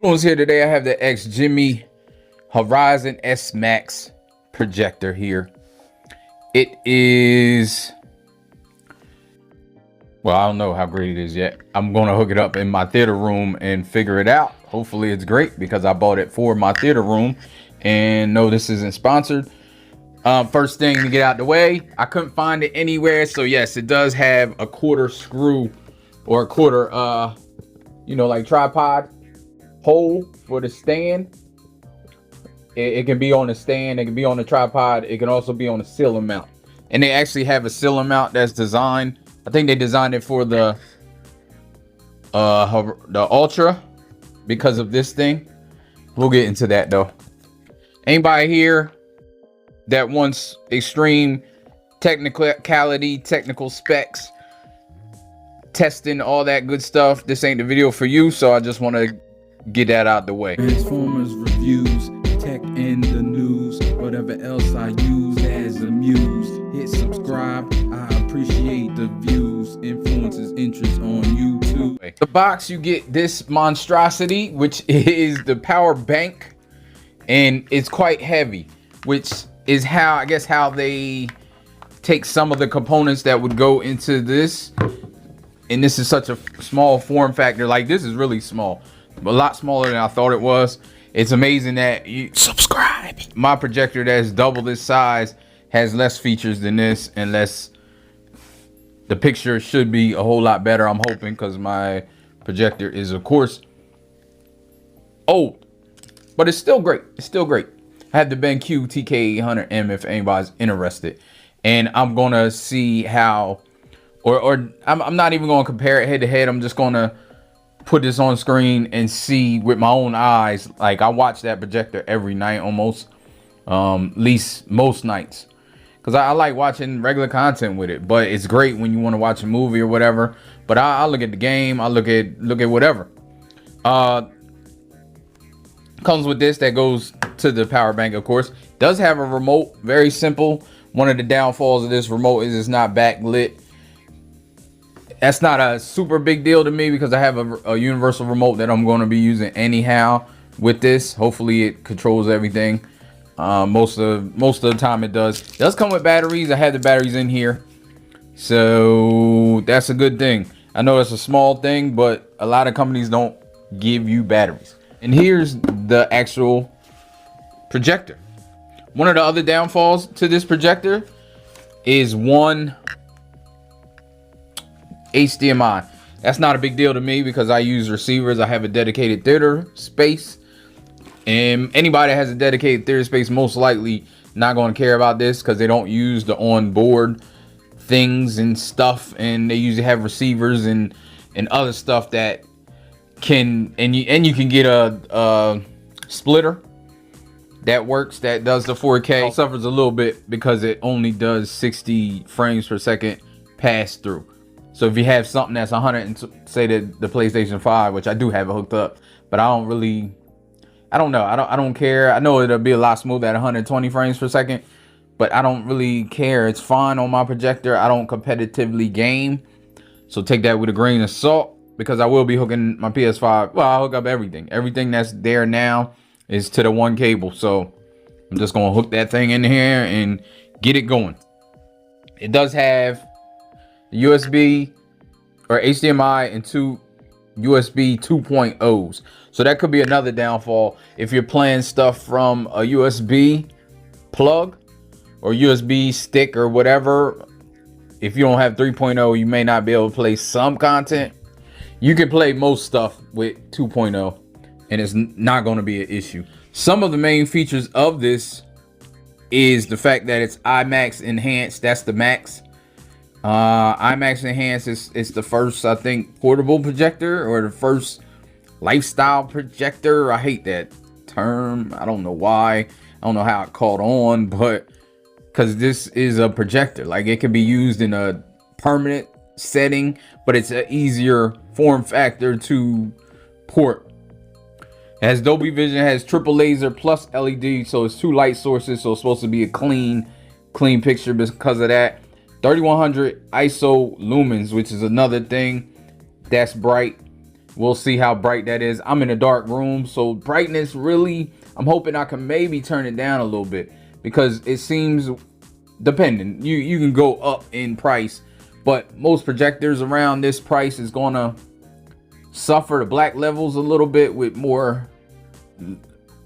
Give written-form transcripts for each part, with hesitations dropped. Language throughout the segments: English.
Who's here today? I have the XGIMI Horizon S Max projector here. It is, well, I don't know how great it is yet. I'm going to hook it up in my theater room and figure it out. Hopefully it's great because I bought it for my theater room. And no, this isn't sponsored. First thing to get out the way, I couldn't find it anywhere. So yes, it does have a quarter screw or a quarter, like tripod hole for the stand. It can be on the stand, it can be on the tripod, it can also be on a ceiling mount. And they actually have a ceiling mount that's designed, I think they designed it for the Ultra because of this thing. We'll get into that though. Anybody here that wants extreme technicality, technical specs, testing, all that good stuff, this ain't the video for you. So I just want to get that out the way. Transformers reviews, tech in the news, whatever else I use as a muse. Hit subscribe, I appreciate the views. Influences interest on YouTube. The box, you get this monstrosity, which is the power bank, and it's quite heavy, which is how, I guess, how they take some of the components that would go into this. And this is such a small form factor. Like, this is really small, a lot smaller than I thought it was. It's amazing that you subscribe. My projector that's double this size has less features than this, and less. The picture should be a whole lot better, I'm hoping, because my projector is, of course, old, but it's still great. It's still great. I have the BenQ TK800M if anybody's interested, and I'm gonna see how, or I'm not even gonna compare it head to head. I'm just gonna put this on screen and see with my own eyes. Like, I watch that projector every night almost, at least most nights, because I like watching regular content with it. But it's great when you want to watch a movie or whatever. But I look at the game, I look at whatever. Comes with this that goes to the power bank, of course. Does have a remote, very simple. One of the downfalls of this remote is it's not backlit. That's not a super big deal to me because I have a universal remote that I'm going to be using anyhow with this. Hopefully it controls everything. Most of the time it does. It does come with batteries. I have the batteries in here, so that's a good thing. I know it's a small thing, but a lot of companies don't give you batteries. And here's the actual projector. One of the other downfalls to this projector is one HDMI. That's not a big deal to me because I use receivers. I have a dedicated theater space, and anybody that has a dedicated theater space most likely not going to care about this because they don't use the onboard things and stuff, and they usually have receivers and other stuff that can, and you can get a splitter that works, that does the 4K. It suffers a little bit because it only does 60 frames per second pass through. So if you have something that's 100, and say that the PlayStation 5, which I do have it hooked up, but I don't know. I don't care. I know it'll be a lot smoother at 120 frames per second, but I don't really care. It's fine on my projector. I don't competitively game, so take that with a grain of salt, because I will be hooking my PS5. Well, I'll hook up everything. Everything that's there now is to the one cable. So I'm just going to hook that thing in here and get it going. It does have USB or HDMI and two USB 2.0s. So that could be another downfall if you're playing stuff from a USB plug or USB stick or whatever. If you don't have 3.0, you may not be able to play some content. You can play most stuff with 2.0 and it's not going to be an issue. Some of the main features of this is the fact that it's IMAX Enhanced. That's the max. IMAX Enhanced is the first, I think, portable projector, or the first lifestyle projector. I hate that term. I don't know why. I don't know how it caught on, but because this is a projector, like, it can be used in a permanent setting, but it's an easier form factor to port. It has Dolby Vision, has triple laser plus LED, so it's 2 light sources, so it's supposed to be a clean picture because of that. 3100 ISO lumens, which is another thing that's bright. We'll see how bright that is. I'm in a dark room, so brightness really, I'm hoping I can maybe turn it down a little bit, because it seems, depending, you can go up in price, but most projectors around this price is gonna suffer the black levels a little bit with more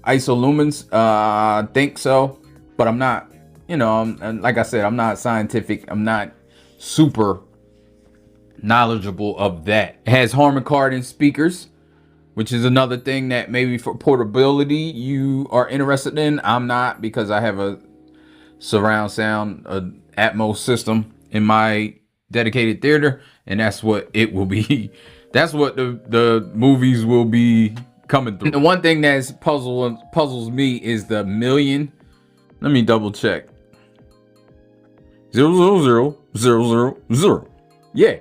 ISO lumens. I think so, but I'm not, you know, like I said, I'm not scientific. I'm not super knowledgeable of that. It has Harman Kardon speakers, which is another thing that maybe for portability you are interested in. I'm not, because I have a surround sound, Atmos system in my dedicated theater, and that's what it will be. That's what the movies will be coming through. And the one thing that's puzzles me is the million. Let me double check. 0000000. Yeah.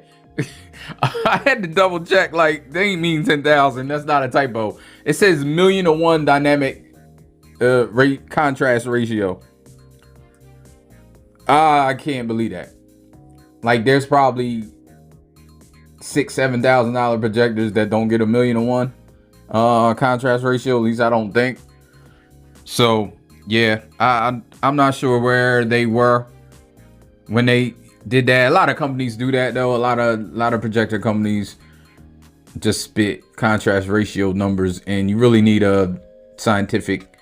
I had to double check, like they ain't mean 10,000. That's not a typo. It says 1,000,001 dynamic contrast ratio. I can't believe that. Like there's probably $6,000-7,000 projectors that don't get 1,000,001 contrast ratio. At least I don't think. So yeah, I'm not sure where they were when they did that. A lot of companies do that though. A lot of projector companies just spit contrast ratio numbers, and you really need a scientific.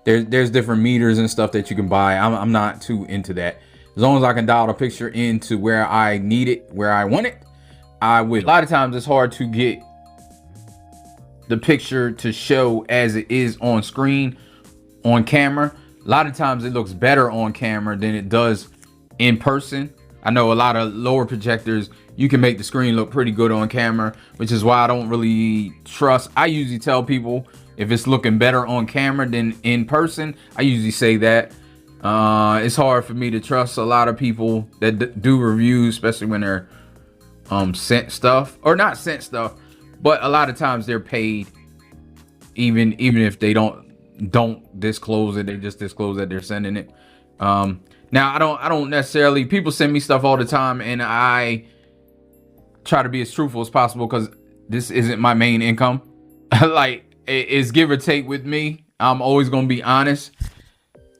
There's different meters and stuff that you can buy. I'm not too into that. As long as I can dial the picture into where I need it, where I want it, I will. A lot of times it's hard to get the picture to show as it is on screen, on camera. A lot of times it looks better on camera than it does in person. I know a lot of lower projectors, you can make the screen look pretty good on camera, which is why I don't really trust. I usually tell people if it's looking better on camera than in person. I usually say that. It's hard for me to trust a lot of people that do reviews, especially when they're sent stuff, or not sent stuff, but a lot of times they're paid, even if they don't disclose it. They just disclose that they're sending it. Now I don't necessarily, people send me stuff all the time, and I try to be as truthful as possible, because this isn't my main income. Like it's give or take with me. I'm always gonna be honest,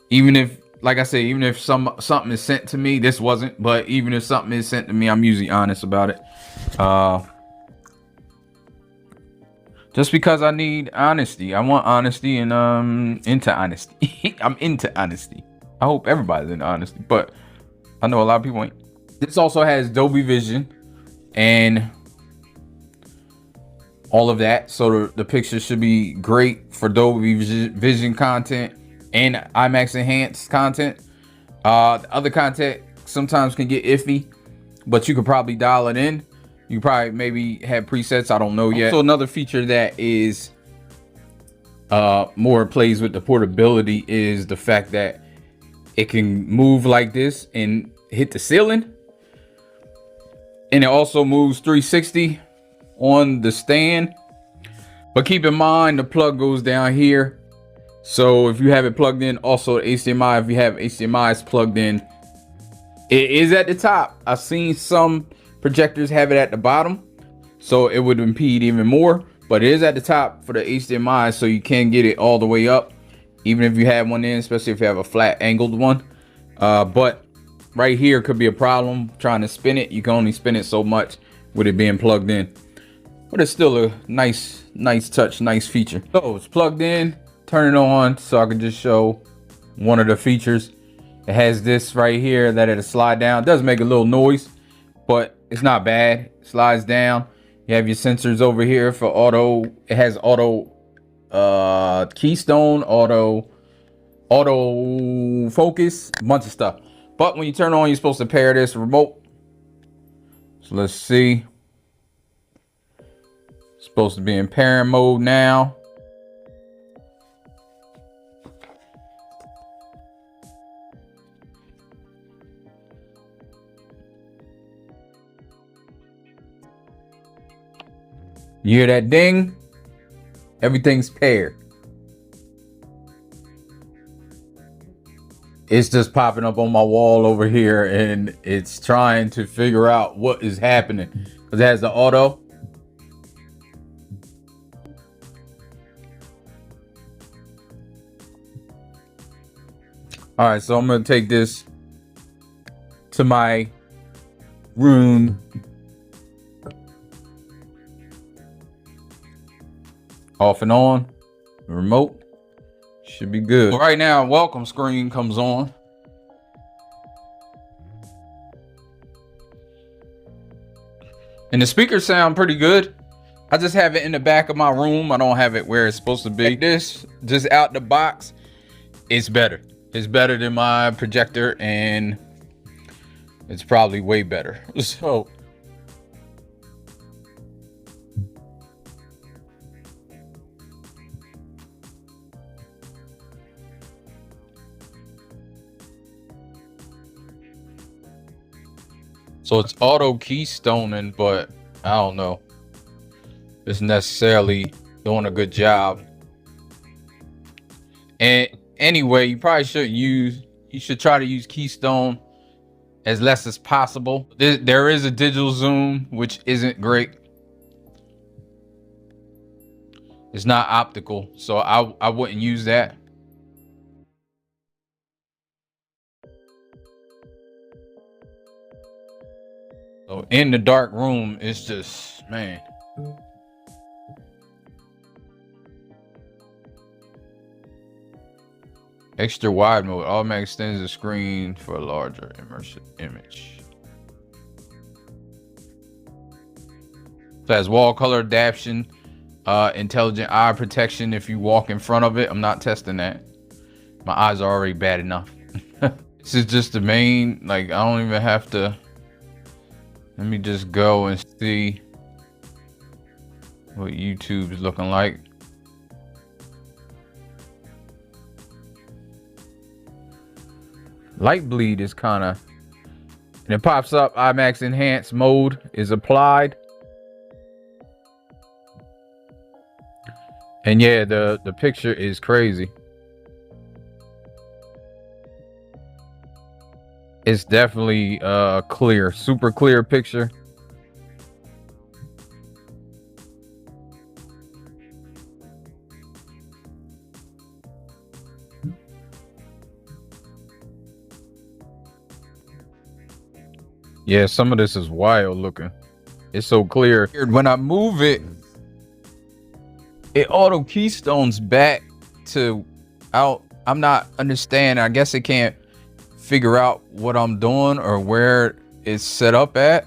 even if, like I say, even if something is sent to me. This wasn't, but even if something is sent to me, I'm usually honest about it. Just because I need honesty. I want honesty, and into honesty. I'm into honesty. I hope everybody's into honesty, but I know a lot of people ain't. This also has Dolby Vision and all of that, so the picture should be great for Dolby Vision content and IMAX Enhanced content. Other content sometimes can get iffy, but you could probably dial it in. You probably maybe have presets, I don't know yet. Also, another feature that is more plays with the portability is the fact that it can move like this and hit the ceiling, and it also moves 360 on the stand. But keep in mind, the plug goes down here, so if you have it plugged in, also HDMI, if you have HDMI's plugged in, it is at the top. I've seen some projectors have it at the bottom, so it would impede even more, but it is at the top for the HDMI, so you can get it all the way up, even if you have one in, especially if you have a flat angled one. But right here could be a problem trying to spin it. You can only spin it so much with it being plugged in, but it's still a nice touch, nice feature. So it's plugged in, turn it on, so I can just show one of the features. It has this right here that it'll slide down. It does make a little noise, but it's not bad. It slides down. You have your sensors over here for auto. It has auto keystone, auto focus, a bunch of stuff. But when you turn on, you're supposed to pair this remote. So let's see. It's supposed to be in pairing mode now. You hear that ding? Everything's paired. It's just popping up on my wall over here, and it's trying to figure out what is happening, because it has the auto. All right, so I'm gonna take this to my room. Off and on, remote, should be good. Right now, welcome screen comes on. And the speakers sound pretty good. I just have it in the back of my room. I don't have it where it's supposed to be. This, just out the box, it's better. It's better than my projector, and it's probably way better. So it's auto keystoning, but I don't know if it's necessarily doing a good job. And anyway, you probably shouldn't use, you should try to use keystone as less as possible. There is a digital zoom, which isn't great. It's not optical, so I wouldn't use that. So in the dark room, it's just, man. Extra wide mode automatically extends the screen for a larger immersive image. So it has wall color adaptation, intelligent eye protection if you walk in front of it. I'm not testing that. My eyes are already bad enough. This is just the main, like, I don't even have to. Let me just go and see what YouTube is looking like. Light bleed is kind of, and it pops up IMAX Enhanced mode is applied. And yeah, the picture is crazy. It's definitely clear, super clear picture. Yeah, some of this is wild looking. It's so clear. When I move it, it auto keystones back to out. I'm not understanding. I guess it can't figure out what I'm doing or where it's set up at.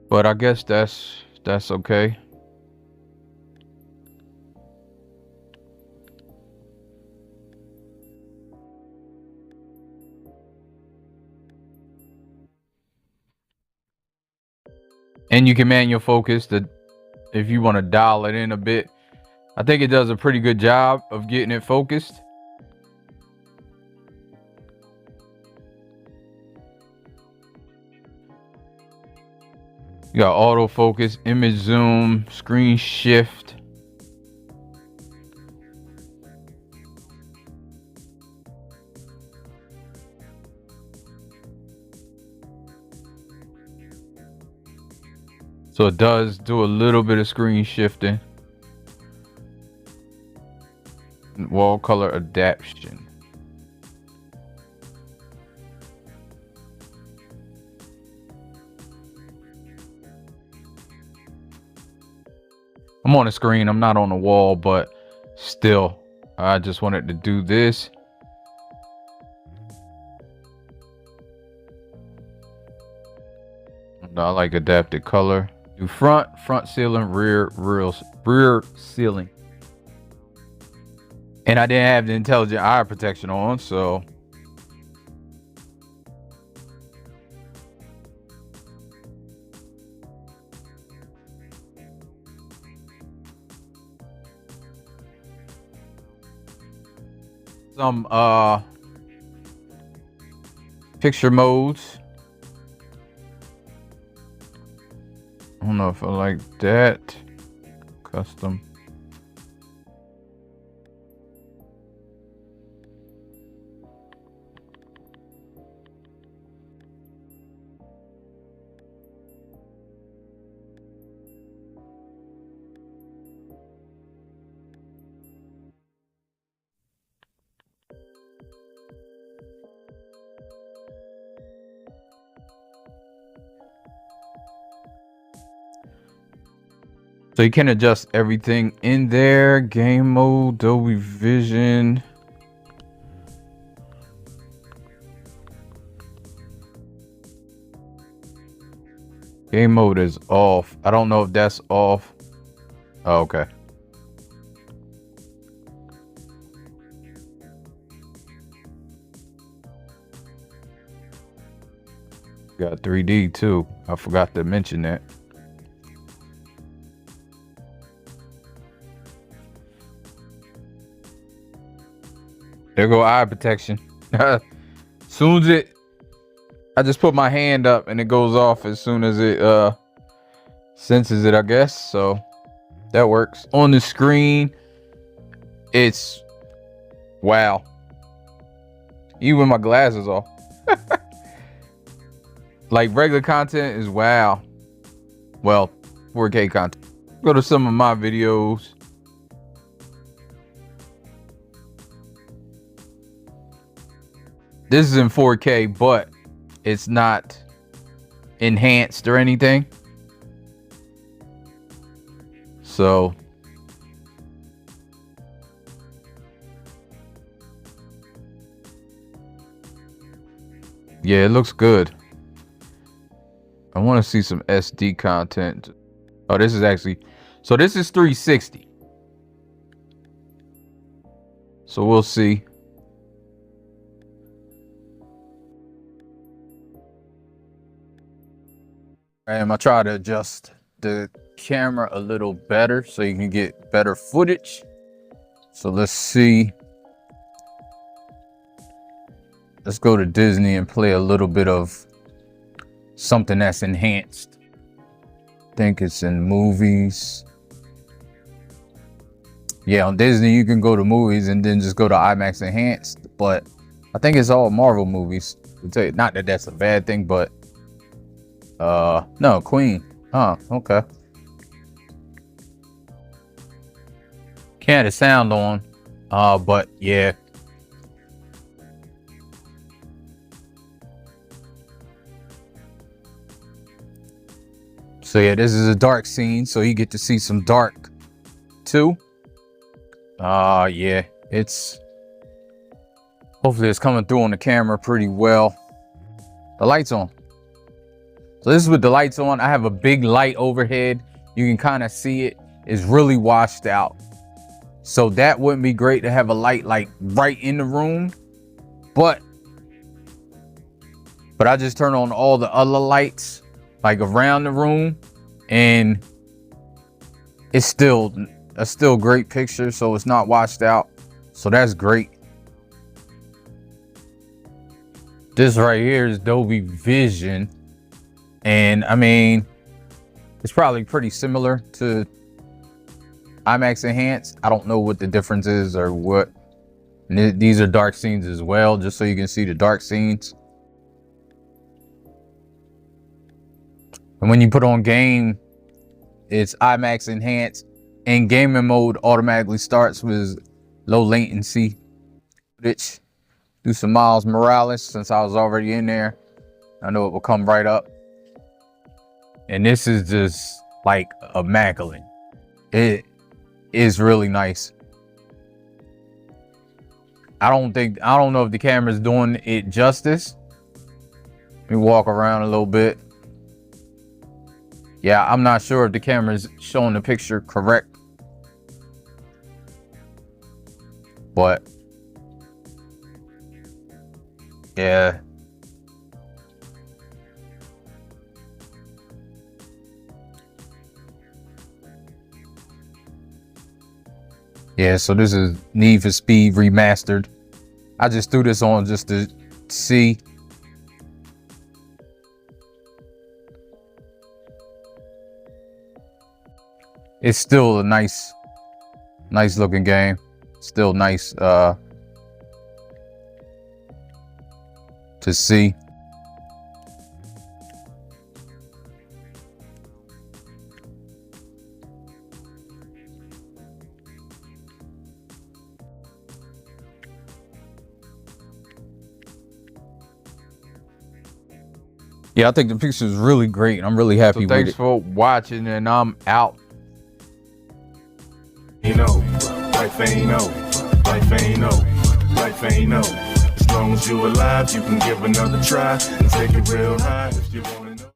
But I guess that's okay. And you can manual focus if you want to dial it in a bit. I think it does a pretty good job of getting it focused. You got autofocus, image zoom, screen shift. So it does do a little bit of screen shifting. Wall color adaptation. I'm on a screen, I'm not on the wall, but still, I just wanted to do this. I like adapted color. Do front ceiling, rear ceiling. And I didn't have the intelligent eye protection on, so some picture modes. I don't know if I like that. Custom. So you can adjust everything in there. Game mode, Dolby Vision. Game mode is off. I don't know if that's off. Oh, okay. Got 3D too. I forgot to mention that. There go eye protection. Soon as I just put my hand up and it goes off as soon as it senses it, I guess. So that works. On the screen, it's wow. Even with my glasses off. Like regular content is wow. Well, 4K content. Go to some of my videos. This is in 4K, but it's not enhanced or anything. So yeah, it looks good. I want to see some SD content. Oh, this is actually, so this is 360. So we'll see. And I try to adjust the camera a little better so you can get better footage. So let's see. Let's go to Disney and play a little bit of something that's enhanced. I think it's in movies. Yeah, on Disney you can go to movies and then just go to IMAX Enhanced, but I think it's all Marvel movies. Not that that's a bad thing, but no, Queen. Huh, okay. Can't have the sound on, but yeah. So yeah, this is a dark scene, so you get to see some dark too. Yeah, hopefully it's coming through on the camera pretty well. The light's on. So this is with the lights on. I have a big light overhead. You can kind of see it. It's really washed out. So that wouldn't be great to have a light like right in the room. But I just turn on all the other lights like around the room, and it's still a great picture, so it's not washed out. So that's great. This right here is Dolby Vision, and I mean, it's probably pretty similar to IMAX Enhanced. I don't know what the difference is or what. And these are dark scenes as well, just so you can see the dark scenes. And when you put on game, it's IMAX Enhanced, and gaming mode automatically starts with low latency footage. Do some Miles Morales since I was already in there. I know it will come right up. And this is just like immaculate. It is really nice. I don't know if the camera's doing it justice. Let me walk around a little bit. Yeah, I'm not sure if the camera's showing the picture correct. But yeah. Yeah, so this is Need for Speed Remastered. I just threw this on just to see. It's still a nice looking game. Still nice to see. Yeah, I think the picture is really great. I'm really happy with it. Thanks for watching, and I'm out. You know, life ain't over, life ain't over, life ain't over. As long as you alive, you can give another try and take it real high if you want it.